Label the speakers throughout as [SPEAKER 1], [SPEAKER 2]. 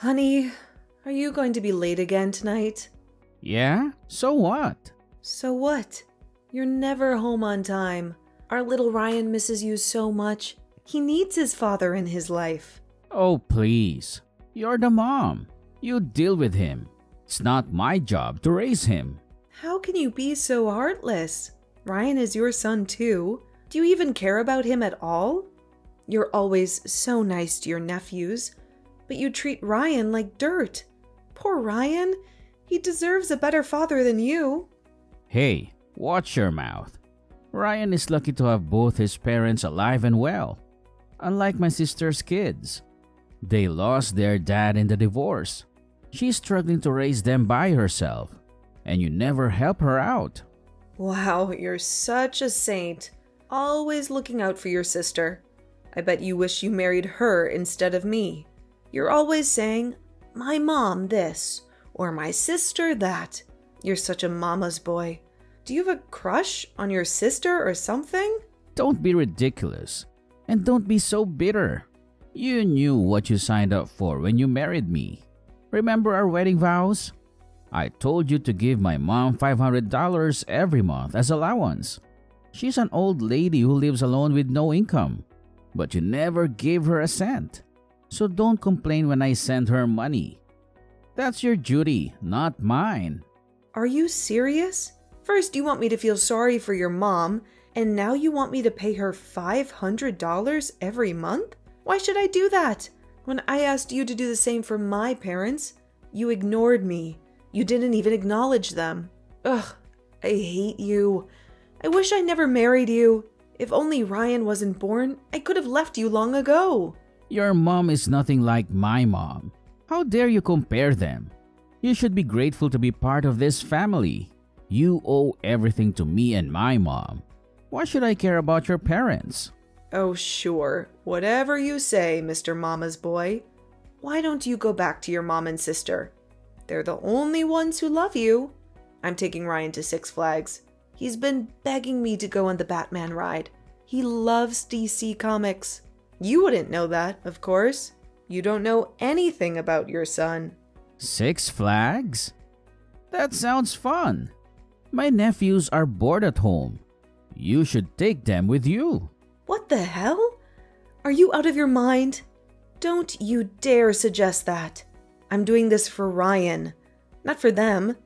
[SPEAKER 1] Honey, are you going to be late again tonight?
[SPEAKER 2] Yeah? So what?
[SPEAKER 1] So what? You're never home on time. Our little Ryan misses you so much. He needs his father in his life.
[SPEAKER 2] Oh, please. You're the mom. You deal with him. It's not my job to raise him.
[SPEAKER 1] How can you be so heartless? Ryan is your son too. Do you even care about him at all? You're always so nice to your nephews, but you treat Ryan like dirt. Poor Ryan. He deserves a better father than you.
[SPEAKER 2] Hey, watch your mouth. Ryan is lucky to have both his parents alive and well. Unlike my sister's kids. They lost their dad in the divorce. She's struggling to raise them by herself, and you never help her out.
[SPEAKER 1] Wow, you're such a saint. Always looking out for your sister. I bet you wish you married her instead of me. You're always saying, my mom this, or my sister that. You're such a mama's boy. Do you have a crush on your sister or something?
[SPEAKER 2] Don't be ridiculous, and don't be so bitter. You knew what you signed up for when you married me. Remember our wedding vows? I told you to give my mom $500 every month as allowance. She's an old lady who lives alone with no income, but you never gave her a cent. So don't complain when I send her money. That's your duty, not mine.
[SPEAKER 1] Are you serious? First you want me to feel sorry for your mom, and now you want me to pay her $500 every month? Why should I do that? When I asked you to do the same for my parents, you ignored me. You didn't even acknowledge them. Ugh, I hate you. I wish I never married you. If only Ryan wasn't born, I could have left you long ago.
[SPEAKER 2] Your mom is nothing like my mom. How dare you compare them? You should be grateful to be part of this family. You owe everything to me and my mom. Why should I care about your parents?
[SPEAKER 1] Oh, sure. Whatever you say, Mr. Mama's boy. Why don't you go back to your mom and sister? They're the only ones who love you. I'm taking Ryan to Six Flags. He's been begging me to go on the Batman ride. He loves DC Comics. You wouldn't know that, of course. You don't know anything about your son.
[SPEAKER 2] Six Flags? That sounds fun. My nephews are bored at home. You should take them with you.
[SPEAKER 1] What the hell? Are you out of your mind? Don't you dare suggest that. I'm doing this for Ryan, not for them.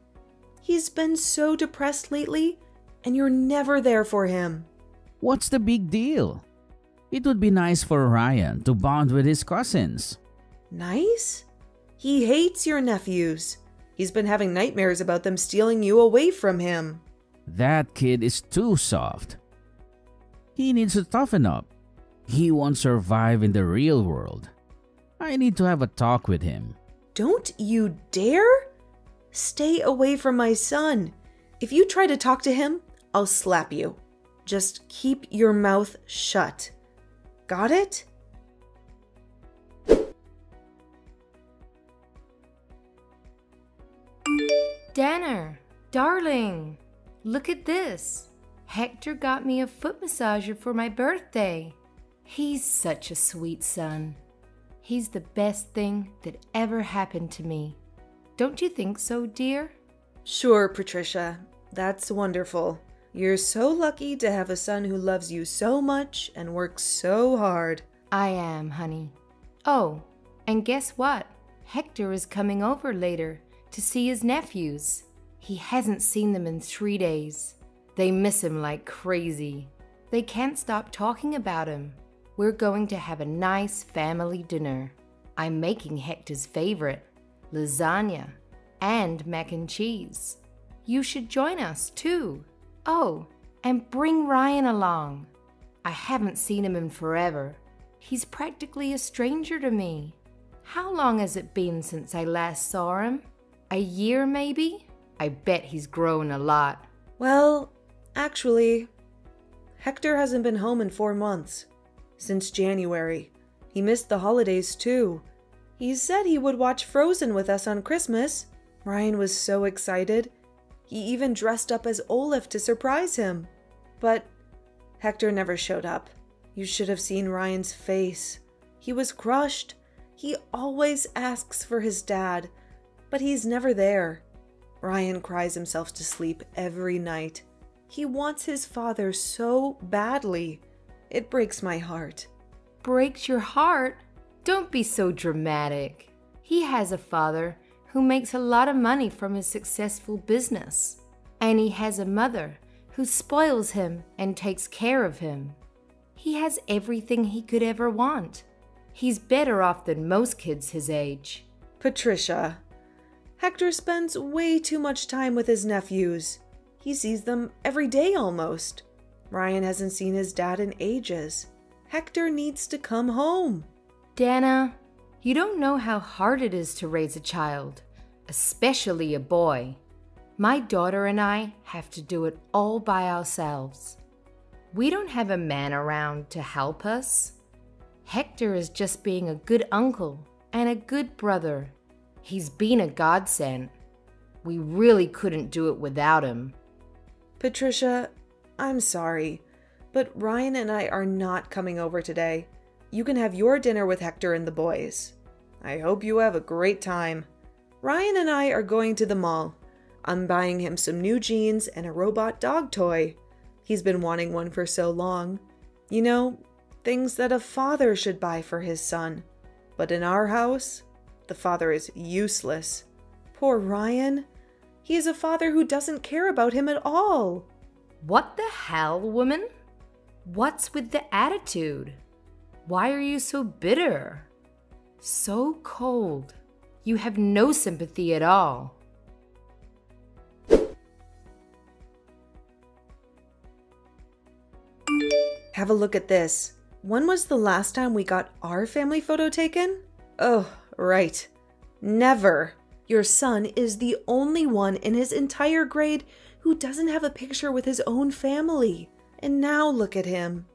[SPEAKER 1] He's been so depressed lately, and you're never there for him.
[SPEAKER 2] What's the big deal? It would be nice for Ryan to bond with his cousins.
[SPEAKER 1] Nice? He hates your nephews. He's been having nightmares about them stealing you away from him.
[SPEAKER 2] That kid is too soft. He needs to toughen up. He won't survive in the real world. I need to have a talk with him.
[SPEAKER 1] Don't you dare? Stay away from my son. If you try to talk to him, I'll slap you. Just keep your mouth shut. Got it?
[SPEAKER 3] Danner, darling, look at this. Hector got me a foot massager for my birthday. He's such a sweet son. He's the best thing that ever happened to me. Don't you think so, dear?
[SPEAKER 1] Sure, Patricia. That's wonderful. You're so lucky to have a son who loves you so much and works so hard.
[SPEAKER 3] I am, honey. Oh, and guess what? Hector is coming over later to see his nephews. He hasn't seen them in 3 days. They miss him like crazy. They can't stop talking about him. We're going to have a nice family dinner. I'm making Hector's favorite, lasagna and mac and cheese. You should join us too. Oh, and bring Ryan along. I haven't seen him in forever. He's practically a stranger to me. How long has it been since I last saw him? A year maybe? I bet he's grown a lot.
[SPEAKER 1] Well, actually, Hector hasn't been home in 4 months. Since January. He missed the holidays too. He said he would watch Frozen with us on Christmas. Ryan was so excited. He even dressed up as Olaf to surprise him. But Hector never showed up. You should have seen Ryan's face. He was crushed. He always asks for his dad, but he's never there. Ryan cries himself to sleep every night. He wants his father so badly. It breaks my heart.
[SPEAKER 3] Breaks your heart? Don't be so dramatic. He has a father who makes a lot of money from his successful business. And he has a mother who spoils him and takes care of him. He has everything he could ever want. He's better off than most kids his age.
[SPEAKER 1] Patricia, Hector spends way too much time with his nephews. He sees them every day almost. Ryan hasn't seen his dad in ages. Hector needs to come home.
[SPEAKER 3] Dana, you don't know how hard it is to raise a child, especially a boy. My daughter and I have to do it all by ourselves. We don't have a man around to help us. Hector is just being a good uncle and a good brother. He's been a godsend. We really couldn't do it without him.
[SPEAKER 1] Patricia, I'm sorry, but Ryan and I are not coming over today. You can have your dinner with Hector and the boys. I hope you have a great time. Ryan and I are going to the mall. I'm buying him some new jeans and a robot dog toy. He's been wanting one for so long. You know, things that a father should buy for his son. But in our house, the father is useless. Poor Ryan. He is a father who doesn't care about him at all.
[SPEAKER 3] What the hell, woman? What's with the attitude? Why are you so bitter? So cold. You have no sympathy at all.
[SPEAKER 1] Have a look at this. When was the last time we got our family photo taken? Oh, right. Never. Your son is the only one in his entire grade who doesn't have a picture with his own family. And now look at him.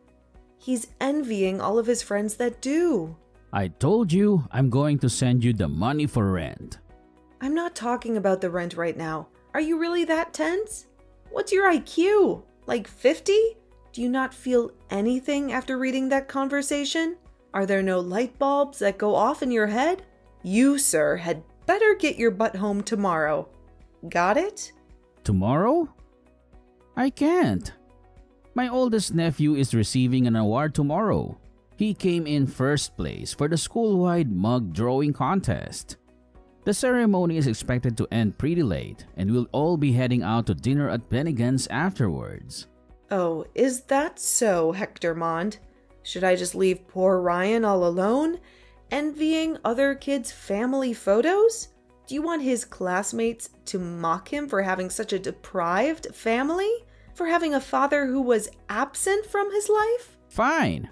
[SPEAKER 1] He's envying all of his friends that do.
[SPEAKER 2] I told you I'm going to send you the money for rent.
[SPEAKER 1] I'm not talking about the rent right now. Are you really that tense? What's your IQ? Like 50? Do you not feel anything after reading that conversation? Are there no light bulbs that go off in your head? You, sir, had better get your butt home tomorrow. Got it?
[SPEAKER 2] Tomorrow? I can't. My oldest nephew is receiving an award tomorrow. He came in first place for the school-wide mug drawing contest. The ceremony is expected to end pretty late, and we'll all be heading out to dinner at Bennigan's afterwards.
[SPEAKER 1] Oh, is that so, Hector Mond? Should I just leave poor Ryan all alone, envying other kids' family photos? Do you want his classmates to mock him for having such a deprived family? For having a father who was absent from his life?
[SPEAKER 2] Fine.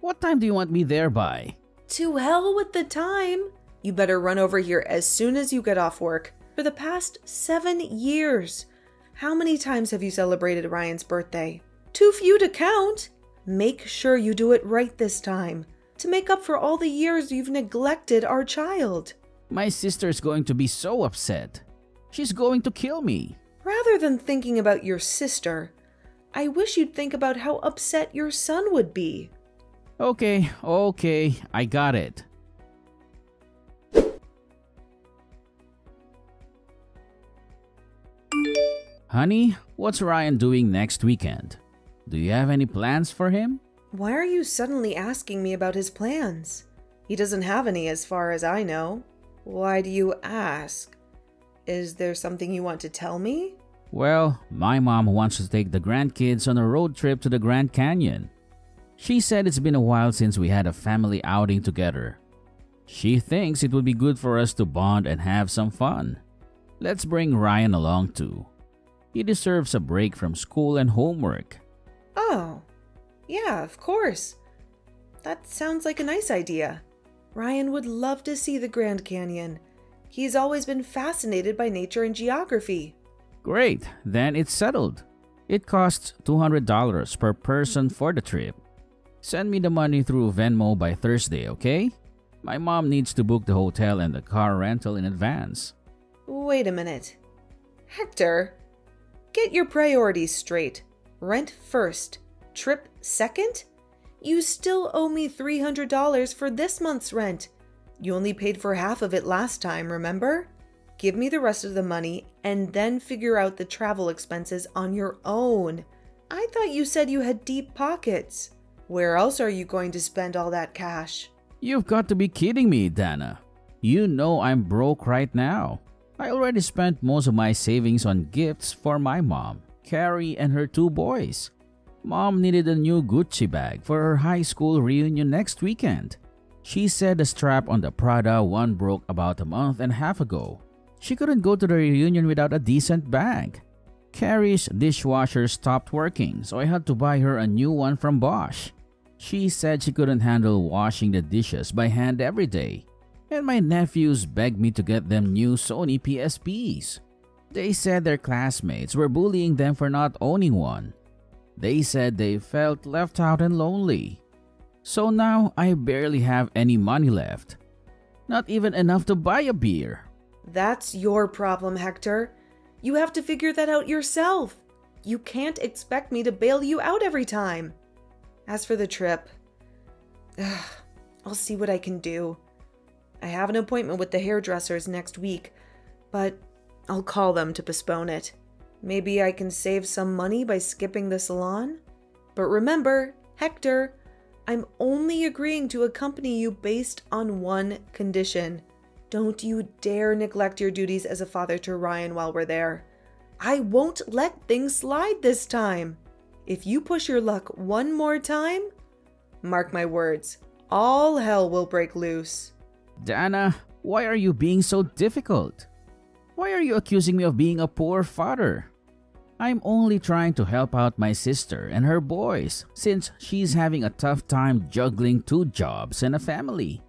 [SPEAKER 2] What time do you want me there by?
[SPEAKER 1] To hell with the time. You better run over here as soon as you get off work. For the past 7 years, how many times have you celebrated Ryan's birthday? Too few to count. Make sure you do it right this time, to make up for all the years you've neglected our child.
[SPEAKER 2] My sister's going to be so upset. She's going to kill me.
[SPEAKER 1] Rather than thinking about your sister, I wish you'd think about how upset your son would be.
[SPEAKER 2] Okay, I got it. Honey, what's Ryan doing next weekend? Do you have any plans for him?
[SPEAKER 1] Why are you suddenly asking me about his plans? He doesn't have any as far as I know. Why do you ask? Is there something you want to tell me?
[SPEAKER 2] Well, my mom wants to take the grandkids on a road trip to the Grand Canyon. She said it's been a while since we had a family outing together. She thinks it would be good for us to bond and have some fun. Let's bring Ryan along too. He deserves a break from school and homework.
[SPEAKER 1] Oh, yeah, of course. That sounds like a nice idea. Ryan would love to see the Grand Canyon. He's always been fascinated by nature and geography.
[SPEAKER 2] Great, then it's settled. It costs $200 per person for the trip. Send me the money through Venmo by Thursday, okay? My mom needs to book the hotel and the car rental in advance.
[SPEAKER 1] Wait a minute. Hector, get your priorities straight. Rent first, trip second? You still owe me $300 for this month's rent. You only paid for half of it last time, remember? Give me the rest of the money and then figure out the travel expenses on your own. I thought you said you had deep pockets. Where else are you going to spend all that cash?
[SPEAKER 2] You've got to be kidding me, Dana. You know I'm broke right now. I already spent most of my savings on gifts for my mom, Carrie, and her 2 boys. Mom needed a new Gucci bag for her high school reunion next weekend. She said the strap on the Prada one broke about a month and a half ago. She couldn't go to the reunion without a decent bag. Carrie's dishwasher stopped working, so I had to buy her a new one from Bosch. She said she couldn't handle washing the dishes by hand every day. And my nephews begged me to get them new Sony PSPs. They said their classmates were bullying them for not owning one. They said they felt left out and lonely. So now I barely have any money left. Not even enough to buy a beer.
[SPEAKER 1] That's your problem, Hector. You have to figure that out yourself. You can't expect me to bail you out every time. As for the trip, I'll see what I can do. I have an appointment with the hairdressers next week, but I'll call them to postpone it. Maybe I can save some money by skipping the salon? But remember, Hector, I'm only agreeing to accompany you based on one condition. Don't you dare neglect your duties as a father to Ryan while we're there. I won't let things slide this time. If you push your luck one more time, mark my words, all hell will break loose.
[SPEAKER 2] Dana, why are you being so difficult? Why are you accusing me of being a poor father? I'm only trying to help out my sister and her boys since she's having a tough time juggling 2 jobs and a family.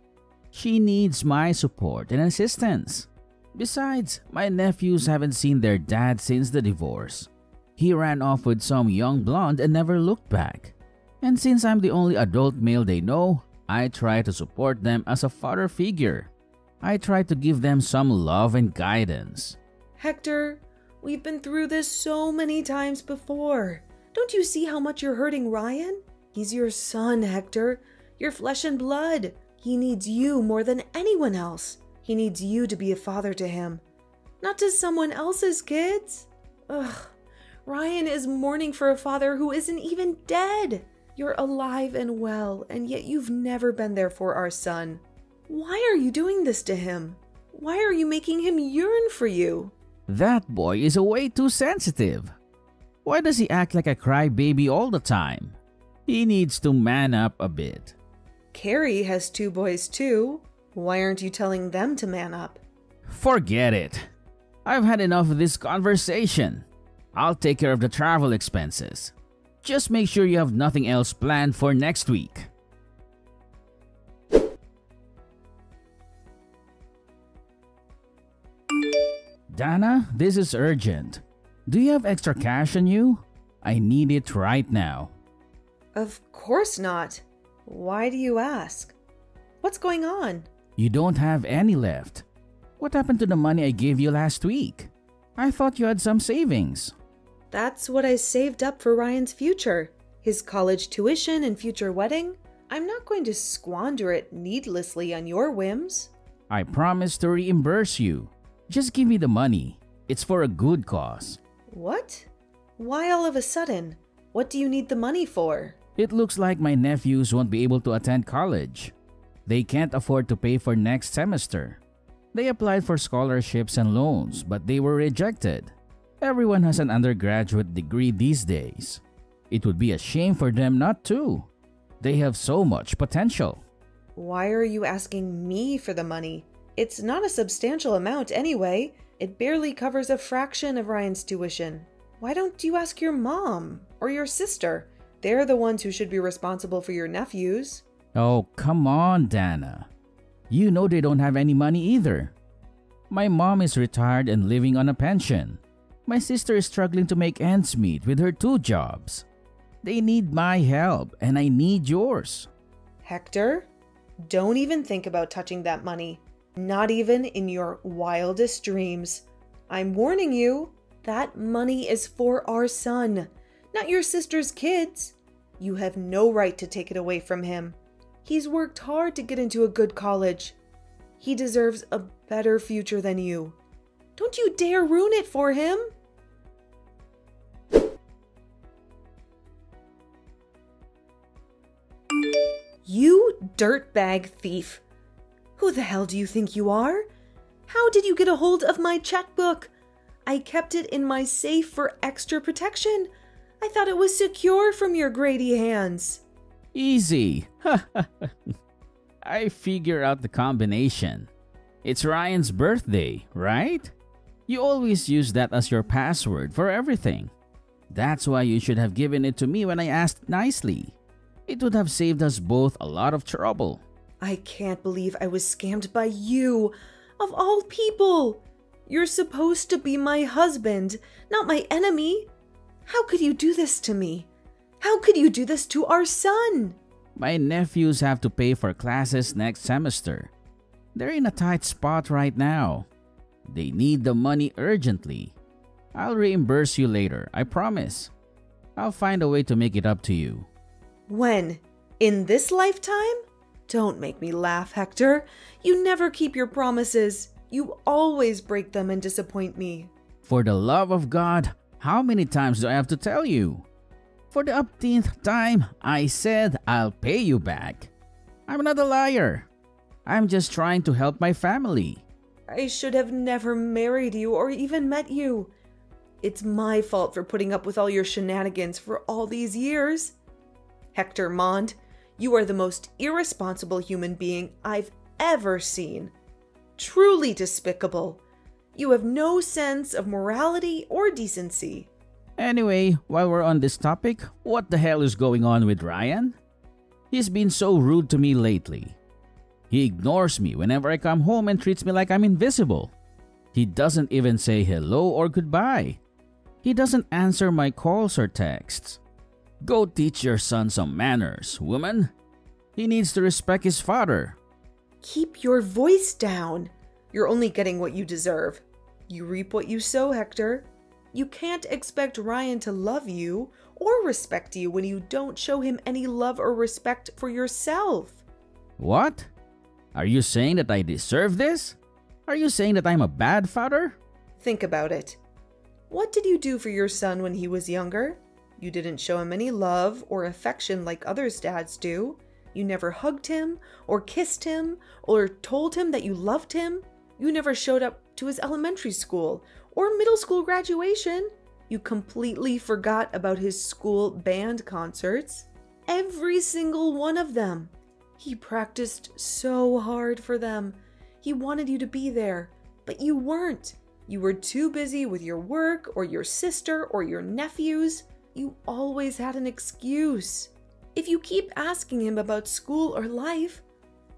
[SPEAKER 2] She needs my support and assistance. Besides, my nephews haven't seen their dad since the divorce. He ran off with some young blonde and never looked back. And since I'm the only adult male they know, I try to support them as a father figure. I try to give them some love and guidance.
[SPEAKER 1] Hector, we've been through this so many times before. Don't you see how much you're hurting Ryan? He's your son, Hector. Your flesh and blood. He needs you more than anyone else. He needs you to be a father to him, not to someone else's kids. Ugh. Ryan is mourning for a father who isn't even dead. You're alive and well, and yet you've never been there for our son. Why are you doing this to him? Why are you making him yearn for you?
[SPEAKER 2] That boy is way too sensitive. Why does he act like a crybaby all the time? He needs to man up a bit.
[SPEAKER 1] Carrie has 2 boys too. Why aren't you telling them to man up?
[SPEAKER 2] Forget it. I've had enough of this conversation. I'll take care of the travel expenses. Just make sure you have nothing else planned for next week. Dana, this is urgent. Do you have extra cash on you? I need it right now.
[SPEAKER 1] Of course not. Why do you ask? What's going on?
[SPEAKER 2] You don't have any left. What happened to the money I gave you last week? I thought you had some savings.
[SPEAKER 1] That's what I saved up for Ryan's future. His college tuition and future wedding. I'm not going to squander it needlessly on your whims.
[SPEAKER 2] I promise to reimburse you. Just give me the money. It's for a good cause.
[SPEAKER 1] What? Why all of a sudden? What do you need the money for?
[SPEAKER 2] It looks like my nephews won't be able to attend college. They can't afford to pay for next semester. They applied for scholarships and loans, but they were rejected. Everyone has an undergraduate degree these days. It would be a shame for them not to. They have so much potential.
[SPEAKER 1] Why are you asking me for the money? It's not a substantial amount anyway. It barely covers a fraction of Ryan's tuition. Why don't you ask your mom or your sister? They're the ones who should be responsible for your nephews.
[SPEAKER 2] Oh, come on, Dana. You know they don't have any money either. My mom is retired and living on a pension. My sister is struggling to make ends meet with her 2 jobs. They need my help and I need yours.
[SPEAKER 1] Hector, don't even think about touching that money. Not even in your wildest dreams. I'm warning you, that money is for our son, not your sister's kids. You have no right to take it away from him. He's worked hard to get into a good college. He deserves a better future than you. Don't you dare ruin it for him! You dirtbag thief! Who the hell do you think you are? How did you get a hold of my checkbook? I kept it in my safe for extra protection. I thought it was secure from your Grady hands.
[SPEAKER 2] Easy. I figure out the combination. It's Ryan's birthday, right? You always use that as your password for everything. That's why you should have given it to me when I asked nicely. It would have saved us both a lot of trouble.
[SPEAKER 1] I can't believe I was scammed by you, of all people. You're supposed to be my husband, not my enemy. How could you do this to me? How could you do this to our son?
[SPEAKER 2] My nephews have to pay for classes next semester. They're in a tight spot right now. They need the money urgently. I'll reimburse you later, I promise. I'll find a way to make it up to you.
[SPEAKER 1] When? In this lifetime? Don't make me laugh, Hector. You never keep your promises. You always break them and disappoint me.
[SPEAKER 2] For the love of God, how many times do I have to tell you? For the upteenth time, I said I'll pay you back. I'm not a liar. I'm just trying to help my family.
[SPEAKER 1] I should have never married you or even met you. It's my fault for putting up with all your shenanigans for all these years. Hector Mond, you are the most irresponsible human being I've ever seen. Truly despicable. You have no sense of morality or decency.
[SPEAKER 2] Anyway, while we're on this topic, what the hell is going on with Ryan? He's been so rude to me lately. He ignores me whenever I come home and treats me like I'm invisible. He doesn't even say hello or goodbye. He doesn't answer my calls or texts. Go teach your son some manners, woman. He needs to respect his father.
[SPEAKER 1] Keep your voice down. You're only getting what you deserve. You reap what you sow, Hector. You can't expect Ryan to love you or respect you when you don't show him any love or respect for yourself.
[SPEAKER 2] What? Are you saying that I deserve this? Are you saying that I'm a bad father?
[SPEAKER 1] Think about it. What did you do for your son when he was younger? You didn't show him any love or affection like other dads do. You never hugged him or kissed him or told him that you loved him. You never showed up to his elementary school or middle school graduation. You completely forgot about his school band concerts. Every single one of them. He practiced so hard for them. He wanted you to be there, but you weren't. You were too busy with your work or your sister or your nephews. You always had an excuse. If you keep asking him about school or life,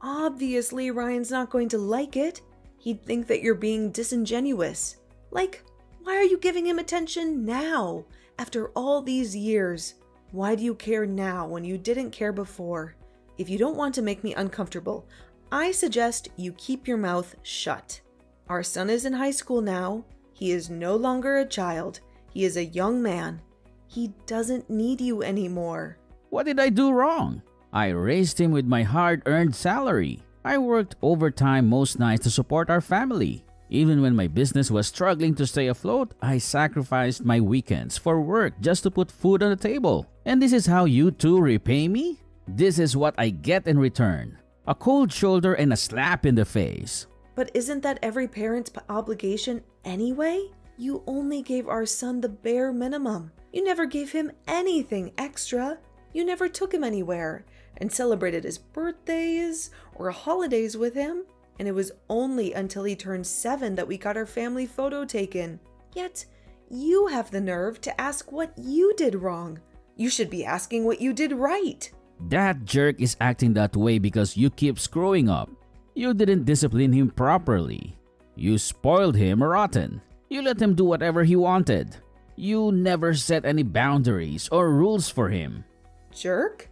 [SPEAKER 1] obviously Ryan's not going to like it. He'd think that you're being disingenuous. Like, why are you giving him attention now, after all these years? Why do you care now when you didn't care before? If you don't want to make me uncomfortable, I suggest you keep your mouth shut. Our son is in high school now. He is no longer a child. He is a young man. He doesn't need you anymore.
[SPEAKER 2] What did I do wrong? I raised him with my hard-earned salary. I worked overtime most nights to support our family. Even when my business was struggling to stay afloat, I sacrificed my weekends for work just to put food on the table. And this is how you two repay me? This is what I get in return. A cold shoulder and a slap in the face.
[SPEAKER 1] But isn't that every parent's obligation anyway? You only gave our son the bare minimum. You never gave him anything extra. You never took him anywhere and celebrated his birthdays or holidays with him. And it was only until he turned 7 that we got our family photo taken. Yet, you have the nerve to ask what you did wrong. You should be asking what you did right.
[SPEAKER 2] That jerk is acting that way because you keep screwing up. You didn't discipline him properly. You spoiled him rotten. You let him do whatever he wanted. You never set any boundaries or rules for him.
[SPEAKER 1] Jerk?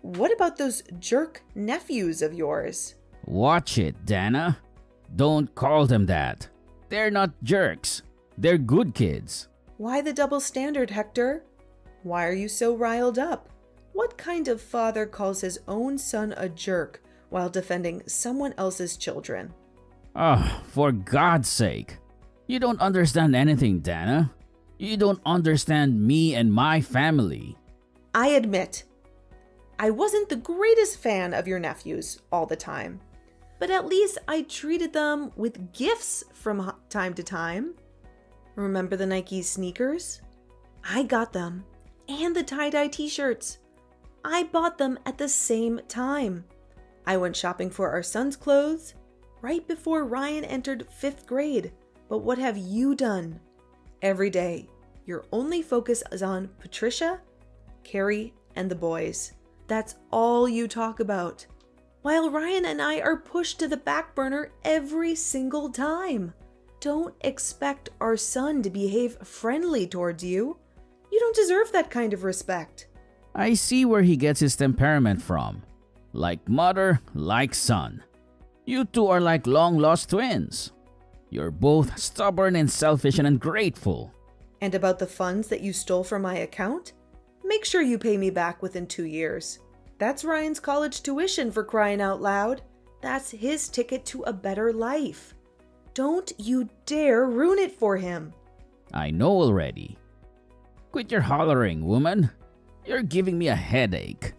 [SPEAKER 1] What about those jerk nephews of yours?
[SPEAKER 2] Watch it, Dana. Don't call them that. They're not jerks. They're good kids.
[SPEAKER 1] Why the double standard, Hector? Why are you so riled up? What kind of father calls his own son a jerk while defending someone else's children?
[SPEAKER 2] Oh, for God's sake. You don't understand anything, Dana. You don't understand me and my family.
[SPEAKER 1] I admit, I wasn't the greatest fan of your nephews all the time, but at least I treated them with gifts from time to time. Remember the Nike sneakers? I got them, and the tie-dye t-shirts. I bought them at the same time. I went shopping for our son's clothes right before Ryan entered 5th grade. But what have you done? Every day, your only focus is on Patricia, Carrie, and the boys. That's all you talk about. While Ryan and I are pushed to the back burner every single time. Don't expect our son to behave friendly towards you. You don't deserve that kind of respect.
[SPEAKER 2] I see where he gets his temperament from. Like mother, like son. You two are like long-lost twins. You're both stubborn and selfish and ungrateful.
[SPEAKER 1] And about the funds that you stole from my account? Make sure you pay me back within 2 years. That's Ryan's college tuition, for crying out loud. That's his ticket to a better life. Don't you dare ruin it for him.
[SPEAKER 2] I know already. Quit your hollering, woman. You're giving me a headache.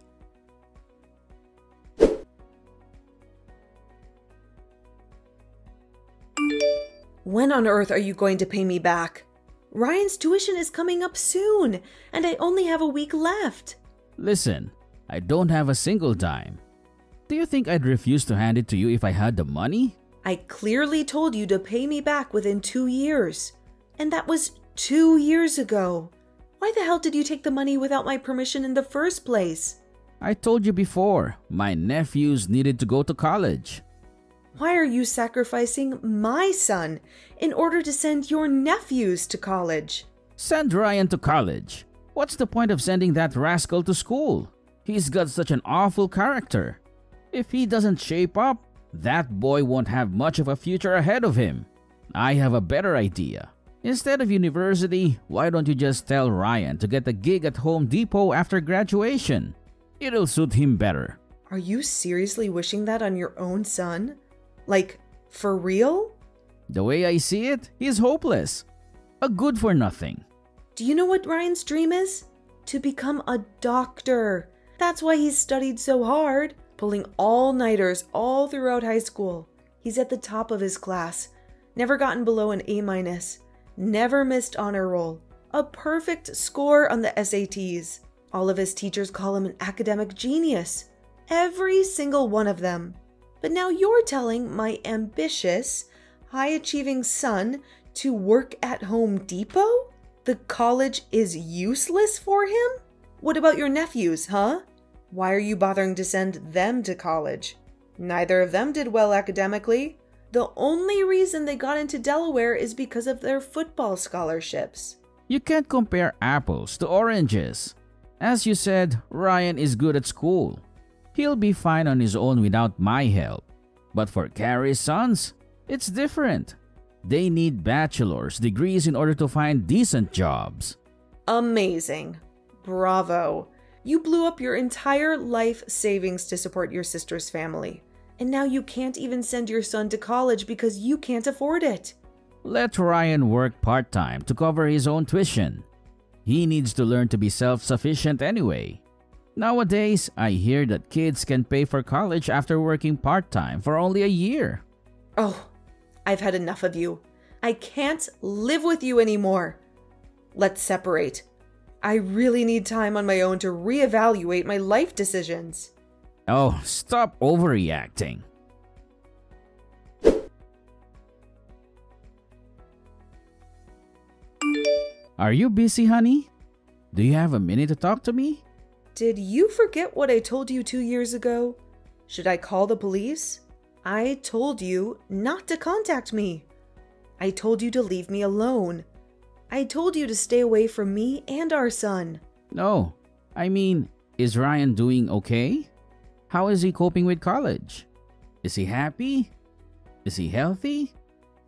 [SPEAKER 1] When on earth are you going to pay me back? Ryan's tuition is coming up soon, and I only have a week left.
[SPEAKER 2] Listen, I don't have a single dime. Do you think I'd refuse to hand it to you if I had the money?
[SPEAKER 1] I clearly told you to pay me back within 2 years. And that was 2 years ago. Why the hell did you take the money without my permission in the first place?
[SPEAKER 2] I told you before, my nephews needed to go to college.
[SPEAKER 1] Why are you sacrificing my son in order to send your nephews to college?
[SPEAKER 2] Send Ryan to college. What's the point of sending that rascal to school? He's got such an awful character. If he doesn't shape up, that boy won't have much of a future ahead of him. I have a better idea. Instead of university, why don't you just tell Ryan to get a gig at Home Depot after graduation? It'll suit him better.
[SPEAKER 1] Are you seriously wishing that on your own son? Like, for real?
[SPEAKER 2] The way I see it, he's hopeless. A good for nothing.
[SPEAKER 1] Do you know what Ryan's dream is? To become a doctor. That's why he's studied so hard, pulling all-nighters all throughout high school. He's at the top of his class, never gotten below an A-, never missed honor roll, a perfect score on the SATs. All of his teachers call him an academic genius. Every single one of them. But now you're telling my ambitious, high-achieving son to work at Home Depot? The college is useless for him? What about your nephews, huh? Why are you bothering to send them to college? Neither of them did well academically. The only reason they got into Delaware is because of their football scholarships.
[SPEAKER 2] You can't compare apples to oranges. As you said, Ryan is good at school. He'll be fine on his own without my help. But for Carrie's sons, it's different. They need bachelor's degrees in order to find decent jobs.
[SPEAKER 1] Amazing. Bravo. You blew up your entire life savings to support your sister's family. And now you can't even send your son to college because you can't afford it.
[SPEAKER 2] Let Ryan work part-time to cover his own tuition. He needs to learn to be self-sufficient anyway. Nowadays, I hear that kids can pay for college after working part-time for only a year.
[SPEAKER 1] Oh, I've had enough of you. I can't live with you anymore. Let's separate. I really need time on my own to reevaluate my life decisions.
[SPEAKER 2] Oh, stop overreacting. Are you busy, honey? Do you have a minute to talk to me?
[SPEAKER 1] Did you forget what I told you 2 years ago? Should I call the police? I told you not to contact me. I told you to leave me alone. I told you to stay away from me and our son.
[SPEAKER 2] No, I mean, is Ryan doing okay? How is he coping with college? Is he happy? Is he healthy?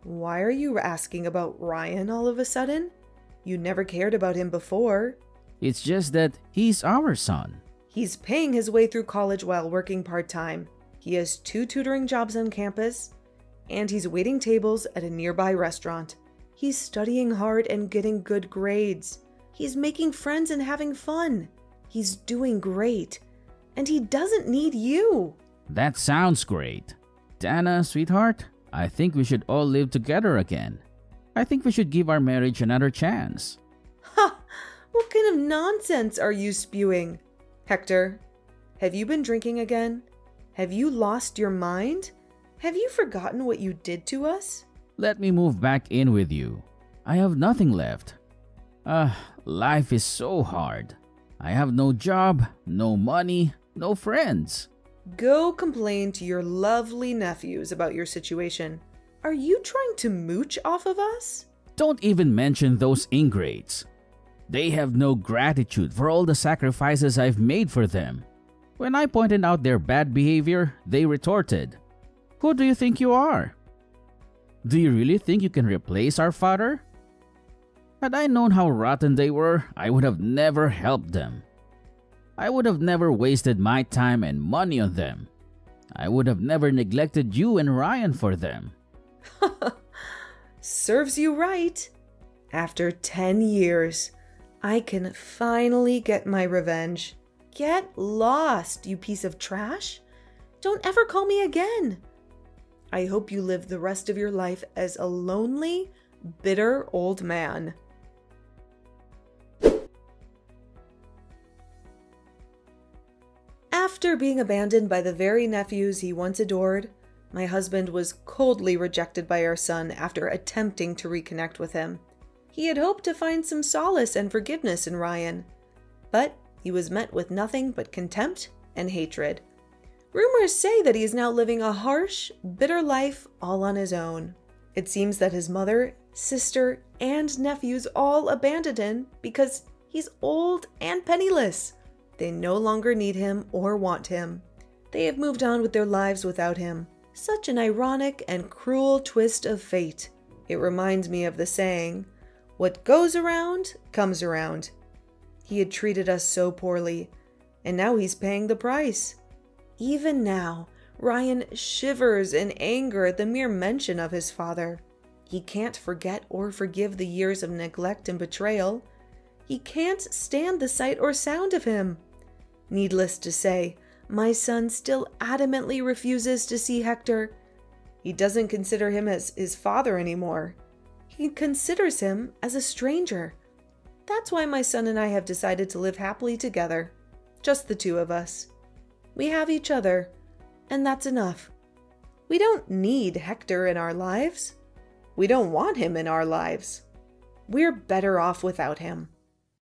[SPEAKER 1] Why are you asking about Ryan all of a sudden? You never cared about him before.
[SPEAKER 2] It's just that he's our son.
[SPEAKER 1] He's paying his way through college while working part-time. He has 2 tutoring jobs on campus. and he's waiting tables at a nearby restaurant. He's studying hard and getting good grades. He's making friends and having fun. He's doing great. And he doesn't need you.
[SPEAKER 2] That sounds great. Dana, sweetheart, I think we should all live together again. I think we should give our marriage another chance.
[SPEAKER 1] Ha! What kind of nonsense are you spewing? Hector, have you been drinking again? Have you lost your mind? Have you forgotten what you did to us?
[SPEAKER 2] Let me move back in with you. I have nothing left. Life is so hard. I have no job, no money, no friends.
[SPEAKER 1] Go complain to your lovely nephews about your situation. Are you trying to mooch off of us?
[SPEAKER 2] Don't even mention those ingrates. They have no gratitude for all the sacrifices I've made for them. When I pointed out their bad behavior, they retorted, "Who do you think you are? Do you really think you can replace our father?" Had I known how rotten they were, I would have never helped them. I would have never wasted my time and money on them. I would have never neglected you and Ryan for them.
[SPEAKER 1] Serves you right. After 10 years, I can finally get my revenge. Get lost, you piece of trash. Don't ever call me again. I hope you live the rest of your life as a lonely, bitter old man. After being abandoned by the very nephews he once adored, my husband was coldly rejected by our son after attempting to reconnect with him. He had hoped to find some solace and forgiveness in Ryan, but he was met with nothing but contempt and hatred. Rumors say that he is now living a harsh, bitter life all on his own. It seems that his mother, sister, and nephews all abandoned him because he's old and penniless. They no longer need him or want him. They have moved on with their lives without him. Such an ironic and cruel twist of fate. It reminds me of the saying, "What goes around, comes around." He had treated us so poorly, and now he's paying the price. Even now, Ryan shivers in anger at the mere mention of his father. He can't forget or forgive the years of neglect and betrayal. He can't stand the sight or sound of him. Needless to say, my son still adamantly refuses to see Hector. He doesn't consider him as his father anymore. He considers him as a stranger. That's why my son and I have decided to live happily together. Just the two of us. We have each other, and that's enough. We don't need Hector in our lives. We don't want him in our lives. We're better off without him.